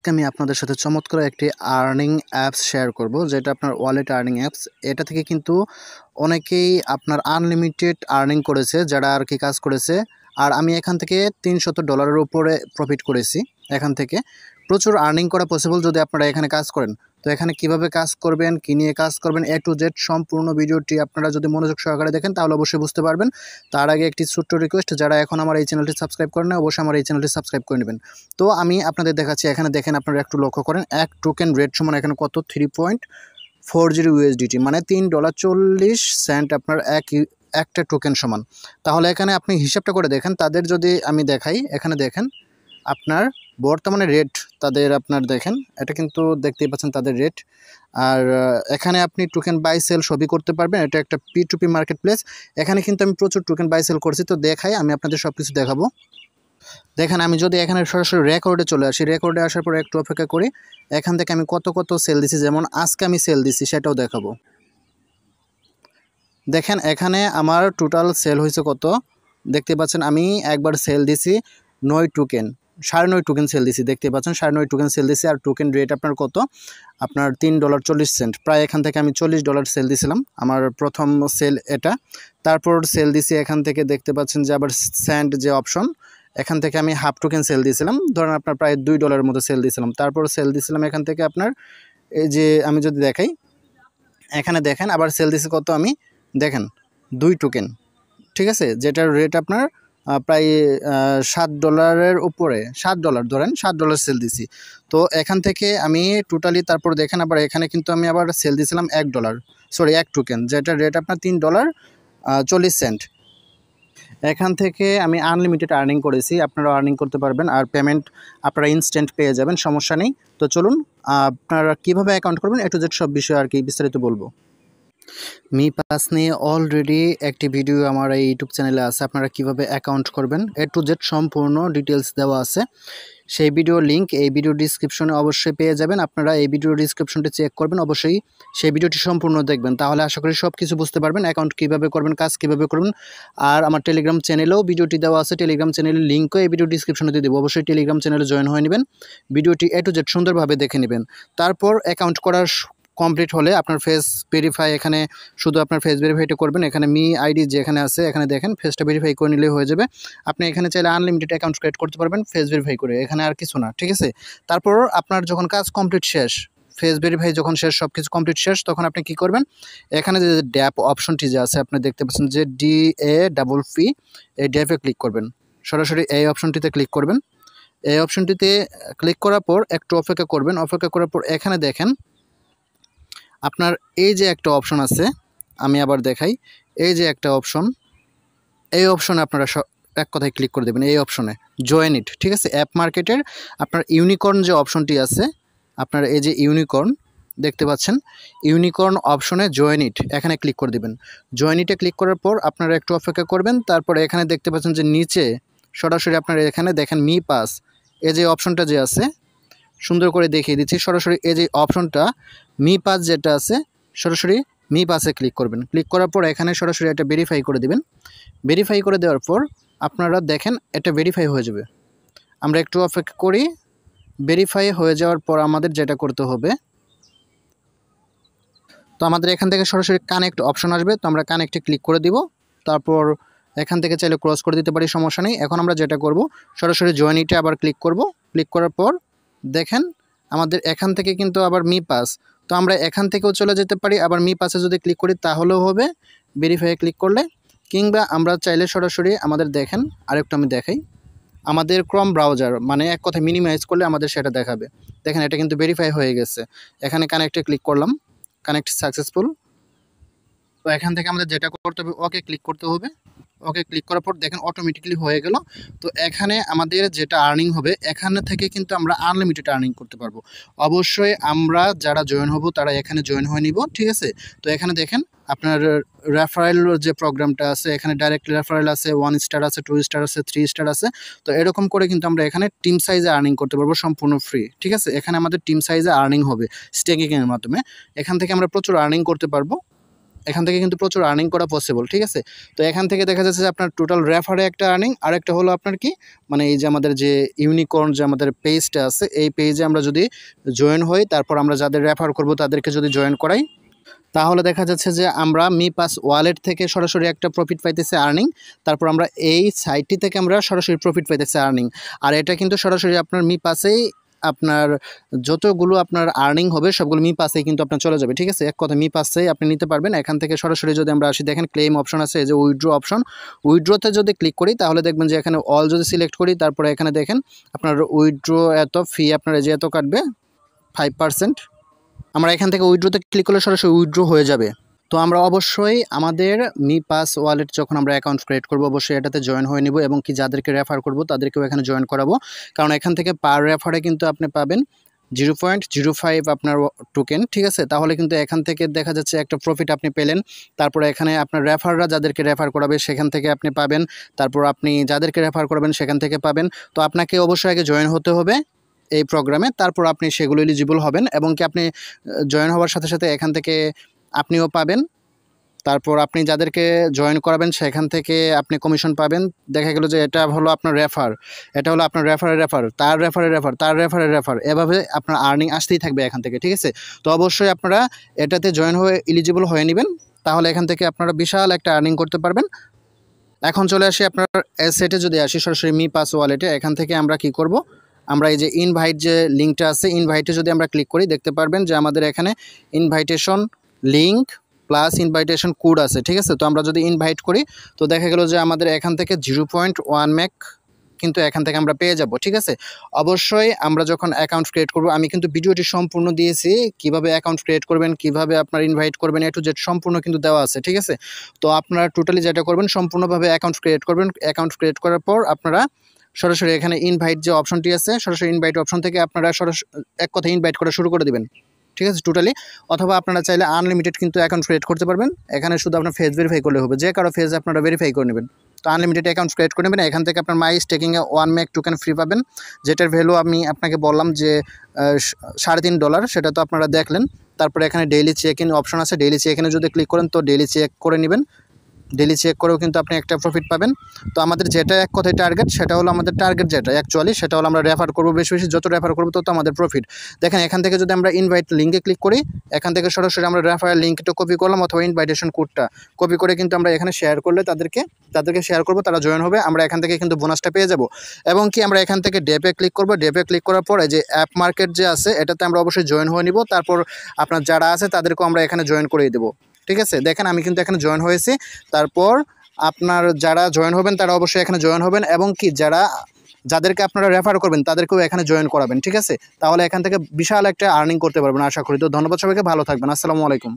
আমি আপনাদের সাথে চমৎকার একটি আর্নিং অ্যাপস শেয়ার করব, যেটা আপনার ওয়ালেট আর্নিং অ্যাপস। এটা থেকে কিন্তু অনেকেই আপনার আনলিমিটেড আর্নিং করেছে, যারা আর কি কাজ করেছে। আর আমি এখান থেকে $300 উপরে প্রফিট করেছি। এখান থেকে প্রচুর আর্নিং করা পসিবল যদি আপনারা এখানে কাজ করেন। তো এখানে কিভাবে কাজ করবেন, কী নিয়ে কাজ করবেন, A to Z সম্পূর্ণ ভিডিওটি আপনারা যদি মনোযোগ সহকারে দেখেন তাহলে অবশ্যই বুঝতে পারবেন। তার আগে একটি ছোট্ট রিকোয়েস্ট, যারা এখন আমার এই চ্যানেলটি সাবস্ক্রাইব করেন না, অবশ্যই আমার এই চ্যানেলটি সাবস্ক্রাইব করে নেবেন। তো আমি আপনাদের দেখাচ্ছি, এখানে দেখেন, আপনারা একটু লক্ষ্য করেন, এক টোকেন রেট সমান এখানে কত, 3.40 USDT, মানে $3.40 আপনার একটা টোকেন সমান। তাহলে এখানে আপনি হিসাবটা করে দেখেন, তাদের যদি আমি দেখাই, এখানে দেখেন আপনার বর্তমানে রেট, তাদের আপনার দেখেন, এটা কিন্তু দেখতেই পাচ্ছেন তাদের রেট। আর এখানে আপনি টোকেন বাই সেল সবই করতে পারবেন। এটা একটা P2P মার্কেট প্লেস। এখানে কিন্তু আমি প্রচুর টোকেন বাই সেল করছি। তো দেখাই, আমি আপনাদের সব কিছু দেখাবো। দেখেন, আমি যদি এখানে সরাসরি রেকর্ডে চলে আসি, রেকর্ডে আসার পরে একটু অপেক্ষা করি, এখান থেকে আমি কত সেল দিছি, যেমন আজকে আমি সেল দিছি সেটাও দেখাবো। দেখেন এখানে আমার টোটাল সেল হয়েছে কত, দেখতে পাচ্ছেন আমি একবার সেল দিছি 9 টোকেন, 9.5 টোকেন সেল দিছি, দেখতে পাচ্ছেন 9.5 টোকেন সেল দিছি। আর টোকেন রেট আপনার কত, আপনার $3.40, প্রায় এখান থেকে আমি $40 সেল দিছিলাম, আমার প্রথম সেল এটা। তারপর সেল দিছি এখান থেকে, দেখতে পাচ্ছেন যে আবার সেন্ড যে অপশন, এখান থেকে আমি হাফ টোকেন সেল দিয়েছিলাম, ধরেন আপনার প্রায় $2 মতো সেল দিয়েছিলাম। তারপর সেল দিয়েছিলাম এখান থেকে আপনার, এই যে আমি যদি দেখাই, এখানে দেখেন আবার সেল দিয়েছি কত, আমি দেখেন 2 টোকেন, ঠিক আছে, যেটার রেট আপনার প্রায় $7 উপরে, $7 ধরেন, $7 সেল দিছি। তো এখান থেকে আমি টোটালি, তারপর দেখেন আবার এখানে কিন্তু আমি আবার সেল দিয়েছিলাম এক টোকেন, যেটার রেট আপনার $3.40। এখান থেকে আমি আনলিমিটেড আর্নিং করেছি, আপনারা আর্নিং করতে পারবেন। আর পেমেন্ট আপনারা ইনস্ট্যান্ট পেয়ে যাবেন, সমস্যা নেই। তো চলুন, আপনারা কীভাবে অ্যাকাউন্ট করবেন A to Z সব বিষয় আর কি বিস্তারিত বলবো। মি পাস নিয়ে অলরেডি একটি ভিডিও আমার এই ইউটিউব চ্যানেলে আছে, আপনারা কিভাবে অ্যাকাউন্ট করবেন A to Z সম্পূর্ণ ডিটেলস দেওয়া আছে। সেই ভিডিওর লিঙ্ক এই ভিডিও ডিসক্রিপশনে অবশ্যই পেয়ে যাবেন। আপনারা এই ভিডিও ডিসক্রিপশনটি চেক করবেন, অবশ্যই সেই ভিডিওটি সম্পূর্ণ দেখবেন, তাহলে আশা করি সব কিছু বুঝতে পারবেন, অ্যাকাউন্ট কীভাবে করবেন, কাজ কীভাবে করবেন। আর আমার টেলিগ্রাম চ্যানেলেও ভিডিওটি দেওয়া আছে, টেলিগ্রাম চ্যানেলের লিঙ্কও এই ভিডিও ডিসক্রিপশনে দিয়ে দেবো, অবশ্যই টেলিগ্রাম চ্যানেলে জয়েন হয়ে নেবেন, ভিডিওটি A to Z সুন্দরভাবে দেখে নেবেন। তারপর অ্যাকাউন্ট করার কমপ্লিট হলে আপনার ফেস ভেরিফাই, এখানে শুধু আপনার ফেস ভেরিফাইটা করবেন। এখানে মি আইডি যেখানে আছে, এখানে দেখেন ফেসটা ভেরিফাই করে নিলেই হয়ে যাবে। আপনি এখানে চাইলে আনলিমিটেড অ্যাকাউন্ট ক্রিয়েট করতে পারবেন ফেস ভেরিফাই করে, এখানে আর কিছু না, ঠিক আছে। তারপর আপনার যখন কাজ কমপ্লিট শেষ, ফেস ভেরিফাই যখন শেষ, সব কিছু কমপ্লিট শেষ, তখন আপনি কি করবেন, এখানে যে ড্যাপ অপশনটি যে আছে, আপনি দেখতে পাচ্ছেন যে DAPP, এই ড্যাপে ক্লিক করবেন, সরাসরি এই অপশনটিতে ক্লিক করবেন। এই অপশনটিতে ক্লিক করার পর একটু অপেক্ষা করবেন, অপেক্ষা করার পর এখানে দেখেন আপনার এই যে একটা অপশন আছে, আমি আবার দেখাই, এই যে একটা অপশন, এই অপশনে আপনারা এক কথায় ক্লিক করে দেবেন, এই অপশনে জয়েন ইট, ঠিক আছে। অ্যাপ মার্কেটের আপনার ইউনিকর্ন যে অপশনটি আছে, আপনার এই যে ইউনিকর্ন দেখতে পাচ্ছেন, ইউনিকর্ন অপশনে জয়েন ইট, এখানে ক্লিক করে দেবেন। জয়েন ইটে ক্লিক করার পর আপনারা একটু অপেক্ষা করবেন। তারপরে এখানে দেখতে পাচ্ছেন যে নিচে সরাসরি আপনারা এখানে দেখেন মি পাস, এই যে অপশনটা যে আছে, সুন্দর করে দেখিয়ে দিচ্ছি, সরাসরি এই যে অপশনটা মি পাস যেটা আছে, সরাসরি মি পাসে ক্লিক করবেন। ক্লিক করার পর এখানে সরাসরি এটা ভেরিফাই করে দিবেন। ভেরিফাই করে দেওয়ার পর আপনারা দেখেন এটা ভেরিফাই হয়ে যাবে। আমরা একটু অপেক্ষা করি। ভেরিফাই হয়ে যাওয়ার পর আমাদের যেটা করতে হবে, তো আমাদের এখান থেকে সরাসরি কানেক্ট অপশন আসবে, তো আমরা কানেক্টে ক্লিক করে দিব। তারপর এখান থেকে চাইলে ক্রস করে দিতে পারি, সমস্যা নেই। এখন আমরা যেটা করব, সরাসরি জয়েন ইটে আবার ক্লিক করব। ক্লিক করার পর দেখেন আমাদের এখান থেকে কিন্তু আবার মি পাস, তো আমরা এখান থেকেও চলে যেতে পারি, আবার মি পাসে যদি ক্লিক করি তাহলেও হবে ভেরিফাইয়ে ক্লিক করলে, কিংবা আমরা চাইলে সরাসরি আমাদের দেখেন, আরেকটু আমি দেখাই, আমাদের ক্রোম ব্রাউজার, মানে এক কথায় মিনিমাইজ করলে আমাদের সেটা দেখাবে। দেখেন এটা কিন্তু ভেরিফাই হয়ে গেছে। এখানে কানেক্টে ক্লিক করলাম, কানেক্ট সাকসেসফুল। তো এখান থেকে আমাদের যেটা করতে হবে, ওকে ক্লিক করতে হবে। ওকে ক্লিক করার পর দেখেন অটোমেটিক্যালি হয়ে গেল। তো এখানে আমাদের যেটা আর্নিং হবে, এখানে থেকে কিন্তু আমরা আনলিমিটেড আর্নিং করতে পারবো। অবশ্যই আমরা যারা জয়েন হব তারা এখানে জয়েন হয়ে নিব, ঠিক আছে। তো এখানে দেখেন আপনার রেফারেল যে প্রোগ্রামটা আছে, এখানে ডাইরেক্ট রেফারেল আছে, 1 স্টার আছে, 2 স্টার আছে, 3 স্টার আছে। তো এরকম করে কিন্তু আমরা এখানে টিম সাইজে আর্নিং করতে পারবো, সম্পূর্ণ ফ্রি, ঠিক আছে। এখানে আমাদের টিম সাইজে আর্নিং হবে স্টেকিংয়ের মাধ্যমে, এখান থেকে আমরা প্রচুর আর্নিং করতে পারবো। এখান থেকে কিন্তু প্রচুর আর্নিং করা পসিবল, ঠিক আছে। তো এখান থেকে দেখা যাচ্ছে যে আপনার টোটাল রেফারে একটা আর্নিং, আর একটা হলো আপনার কি মানে এই যে আমাদের যে ইউনিকর্ন যে আমাদের পেজটা আছে, এই পেজে আমরা যদি জয়েন হই, তারপর আমরা যাদের রেফার করব তাদেরকে যদি জয়েন করাই, তাহলে দেখা যাচ্ছে যে আমরা মি পাস ওয়ালেট থেকে সরাসরি একটা প্রফিট পাইতেছি আর্নিং, তারপর আমরা এই সাইটটি থেকে আমরা সরাসরি প্রফিট পাইতেছি আর্নিং। আর এটা কিন্তু সরাসরি আপনার মি পাসেই আপনার যতগুলো আপনার আর্নিং হবে সবগুলো মি পাসেই কিন্তু আপনার চলে যাবে, ঠিক আছে। এক কথা মি পাসেই আপনি নিতে পারবেন। এখান থেকে সরাসরি যদি আমরা আসি, দেখেন ক্লেম অপশন আছে, এই যে উইথড্র অপশন, উইথড্রতে যদি ক্লিক করি তাহলে দেখবেন যে এখানে অল যদি সিলেক্ট করি, তারপরে এখানে দেখেন আপনার উইথড্র এত ফি আপনার যে এত কাটবে 5%। আমরা এখান থেকে উইথড্রোতে ক্লিক করলে সরাসরি উইথড্র হয়ে যাবে। তো আমরা অবশ্যই আমাদের মি পাস ওয়ালেট যখন আমরা অ্যাকাউন্ট ক্রিয়েট করব, অবশ্যই এটাতে জয়েন হয়ে নিব এবং কি যাদেরকে রেফার করব তাদেরকেও এখানে জয়েন করাবো। কারণ এখান থেকে পার রেফারে কিন্তু আপনি পাবেন 0.05 আপনার টোকেন, ঠিক আছে। তাহলে কিন্তু এখান থেকে দেখা যাচ্ছে একটা প্রফিট আপনি পেলেন। তারপরে এখানে আপনার রেফাররা যাদেরকে রেফার করাবে সেখান থেকে আপনি পাবেন, তারপর আপনি যাদেরকে রেফার করবেন সেখান থেকে পাবেন। তো আপনাকে অবশ্যই আগে জয়েন হতে হবে এই প্রোগ্রামে, তারপর আপনি সেগুলো এলিজিবল হবেন এবং কি আপনি জয়েন হওয়ার সাথে সাথে এখান থেকে আপনিও পাবেন। তারপর আপনি যাদেরকে জয়েন করাবেন সেখান থেকে আপনি কমিশন পাবেন। দেখা গেল যে এটা হলো আপনার রেফার, এটা হলো আপনার রেফার, তার রেফার, তার রেফার, এভাবে আপনার আর্নিং আসতেই থাকবে এখান থেকে, ঠিক আছে। তো অবশ্যই আপনারা এটাতে জয়েন হয়ে এলিজিবল হয়ে নেবেন, তাহলে এখান থেকে আপনারা বিশাল একটা আর্নিং করতে পারবেন। এখন চলে আসি আপনার অ্যাসেটে, যদি আসি সরাসরি মি পাস ওয়ালেটে, এখান থেকে আমরা কি করব, আমরা এই যে ইনভাইট যে লিঙ্কটা আছে, ইনভাইটে যদি আমরা ক্লিক করি দেখতে পারবেন যে আমাদের এখানে invitation link plus invitation code আছে, ঠিক আছে। তো আমরা যদি ইনভাইট করি তো দেখা গেল যে আমাদের এখান থেকে 0.1 ম্যাক কিন্তু এখান থেকে আমরা পেয়ে যাব, ঠিক আছে। অবশ্যই আমরা যখন অ্যাকাউন্ট ক্রিয়েট করব, আমি কিন্তু ভিডিওটি সম্পূর্ণ দিয়েছি কিভাবে অ্যাকাউন্ট ক্রিয়েট করবেন, কিভাবে আপনার ইনভাইট করবেন, এ টু জেড সম্পূর্ণ কিন্তু দেওয়া আছে, ঠিক আছে। তো আপনারা টোটালি যেটা করবেন সম্পূর্ণভাবে অ্যাকাউন্ট ক্রিয়েট করবেন। অ্যাকাউন্ট ক্রিয়েট করার পর আপনারা সরাসরি এখানে ইনভাইট যে অপশনটি আছে, সরাসরি ইনভাইট অপশন থেকে আপনারা সরাসরি এক কথা ইনভাইট করা শুরু করে দিবেন, ঠিক আছে, টোটালি। অথবা আপনারা চাইলে আনলিমিটেড কিন্তু অ্যাকাউন্ট ক্রিয়েট করতে পারবেন। এখানে শুধু আপনার ফেস ভেরিফাই করলে হবে, যে কারো ফেস আপনারা ভেরিফাই করে নেবেন। তো আনলিমিটেড অ্যাকাউন্ট ক্রিয়েট করে নেবেন। এখান থেকে আপনার মাই স্টেকিংয়ে 1 ম্যাক টোকেন ফ্রি পাবেন, যেটার ভ্যালু আমি আপনাকে বললাম যে $3.5, সেটা তো আপনারা দেখলেন। তারপরে এখানে ডেইলি চেক ইন অপশন আছে, ডেইলি চেক ইনে যদি ক্লিক করেন তো ডেইলি চেক করে নেবেন, ডেইলি চেক করেও কিন্তু আপনি একটা প্রফিট পাবেন। তো আমাদের যেটা এক কথায় টার্গেট, সেটা হলো আমাদের টার্গেট যেটা অ্যাকচুয়ালি, সেটা হলো আমরা রেফার করবো বেশি বেশি, যত রেফার করবো তত আমাদের প্রফিট। দেখেন এখান থেকে যদি আমরা ইনভাইট লিঙ্কে ক্লিক করি, এখান থেকে সরাসরি আমরা রেফার লিঙ্কটা কপি করলাম অথবা ইনভাইটেশন কোডটা কপি করে কিন্তু আমরা এখানে শেয়ার করলে তাদেরকে শেয়ার করবো, তারা জয়েন হবে, আমরা এখান থেকে কিন্তু বোনাসটা পেয়ে যাব। এবং কি আমরা এখান থেকে ডেপে ক্লিক করবো, ডেপে ক্লিক করার পর এই যে অ্যাপ মার্কেট যে আছে এটাতে আমরা অবশ্যই জয়েন হয়ে নিব। তারপর আপনার যারা আছে তাদেরকেও আমরা এখানে জয়েন করিয়ে দেবো, ঠিক আছে। দেখেন আমি কিন্তু এখানে জয়েন হয়েছি। তারপর আপনার যারা জয়েন হবেন তারা অবশ্যই এখানে জয়েন হবেন এবং কি যাদেরকে আপনারা রেফার করবেন তাদেরকেও এখানে জয়েন করাবেন, ঠিক আছে। তাহলে এখান থেকে বিশাল একটা আর্নিং করতে পারবেন আশা করি। তো ধন্যবাদ সবাইকে, ভালো থাকবেন, আসসালামু আলাইকুম।